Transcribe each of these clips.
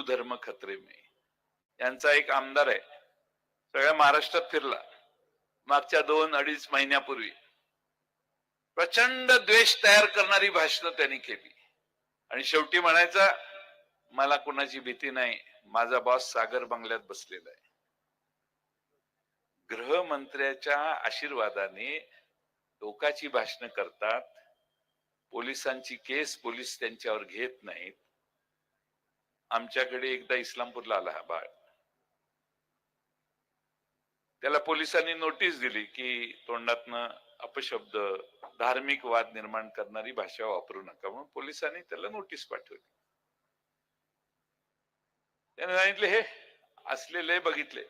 धर्म खतरे में यांचा एक आमदार आहे, सगळ्या महाराष्ट्रात फिरला मागच्या 2-2.5 महिन्यापूर्वी. प्रचंड द्वेष तयार करणारी भाषणं त्यांनी केली आणि शेवटी म्हणायचा, मला कोणाची भीती नाही, माझा बॉस सागर बंगल्यात बसलेला आहे. गृहमंत्र्याच्या आशीर्वादाने टोकाची भाषणं करतात, पोलिसांची केस पोलीस त्यांच्यावर घेत नाहीत. आमच्याकडे एकदा इस्लामपूरला आला हा बाळ, त्याला पोलिसांनी नोटीस दिली की तोंडातनं अपशब्द, धार्मिक वाद निर्माण करणारी भाषा वापरू नका म्हणून पोलिसांनी त्याला नोटीस पाठवली. त्याने सांगितले हे असलेले बघितले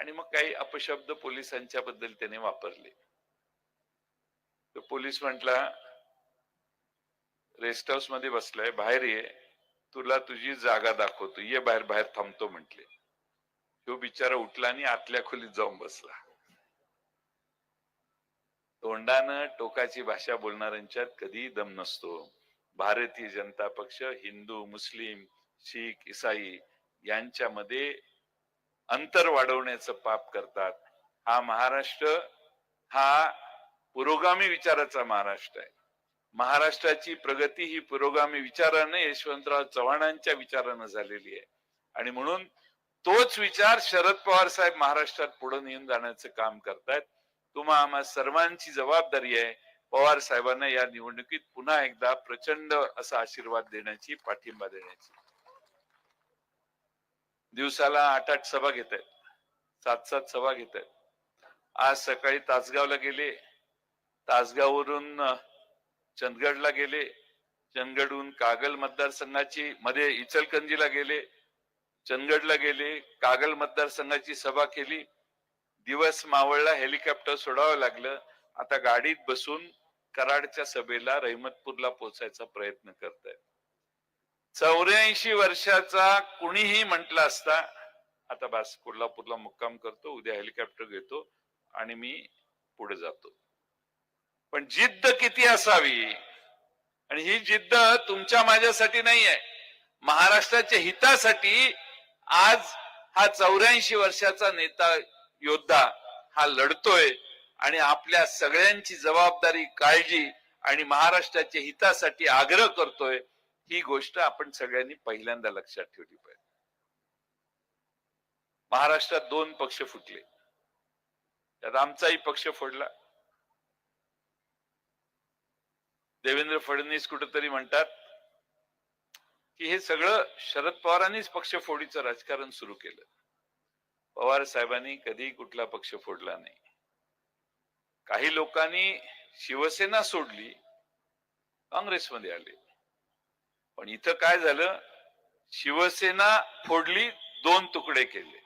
आणि मग काही अपशब्द पोलिसांच्या बद्दल त्याने वापरले. तो पोलीस म्हटला, रेस्ट हाऊस मध्ये बसलाय, बाहेर ये, तुला तुझी जागा दाखवतो, ये बाहेर, बाहेर थांबतो म्हटले. तो बिचारा उठला आणि आतल्या खोलीत जाऊन बसला. तोंडानं टोकाची भाषा बोलणाऱ्यांच्यात कधी दम नसतो. भारतीय जनता पक्ष हिंदू, मुस्लिम, शीख, इसाई यांच्यामध्ये अंतर वाढवण्याचं पाप करतात. हा महाराष्ट्र हा पुरोगामी विचाराचा महाराष्ट्र आहे. महाराष्ट्राची प्रगती ही पुरोगामी विचाराने, यशवंतराव चव्हाणांच्या विचारानं झालेली आहे आणि म्हणून तोच विचार शरद पवार साहेब महाराष्ट्रात पुढे नेऊन जाण्याचं काम करतायत. तुम्हा आम्हा सर्वांची जबाबदारी आहे पवार साहेबांना या निवडणुकीत पुन्हा एकदा प्रचंड असा आशीर्वाद देण्याची, पाठिंबा देण्याची. दिवसाला 8-8 सभा घेत आहेत, 7-7 सभा घेत आहेत. आज सकाळी तासगावला गेले, तासगाववरून चंदगडला गेले, चंदगडहून कागल मतदारसंघाची मध्ये इचलकरंजीला गेले, चंदगडला गेले, कागल मतदारसंघाची सभा केली. दिवस मावळला, हेलिकॉप्टर सोडावं लागलं. आता गाडीत बसून कराडच्या सभेला रहिमतपूरला पोहोचायचा प्रयत्न करतायत. 84 वर्षाचा कुणीही म्हटला असता आता बस कोल्हापूरला मुक्काम करतो, उद्या हेलिकॉप्टर घेतो आणि मी पुढे जातो. पण जिद्द किती असावी, आणि ही जिद्द तुमच्या माझ्यासाठी नाही आहे, महाराष्ट्राच्या हितासाठी. आज हा 84 वर्षाचा नेता, योद्धा हा लढतोय आणि आपल्या सगळ्यांची जबाबदारी, काळजी आणि महाराष्ट्राच्या हितासाठी आग्रह करतोय. ही गोष्ट आपण सगळ्यांनी पहिल्यांदा लक्षात ठेवली पाहिजे. महाराष्ट्रात 2 पक्ष फुटले, त्यात आमचाही पक्ष फोडला. देवेंद्र फडणवीस कुठेतरी म्हणतात की हे सगळं शरद पवारांनीच पक्ष फोडीचं राजकारण सुरू केलं. पवार साहेबांनी कधी कुठला पक्ष फोडला नाही. काही लोकांनी शिवसेना सोडली, काँग्रेसमध्ये आले. पण इथं काय झालं, शिवसेना फोडली, 2 तुकडे केले.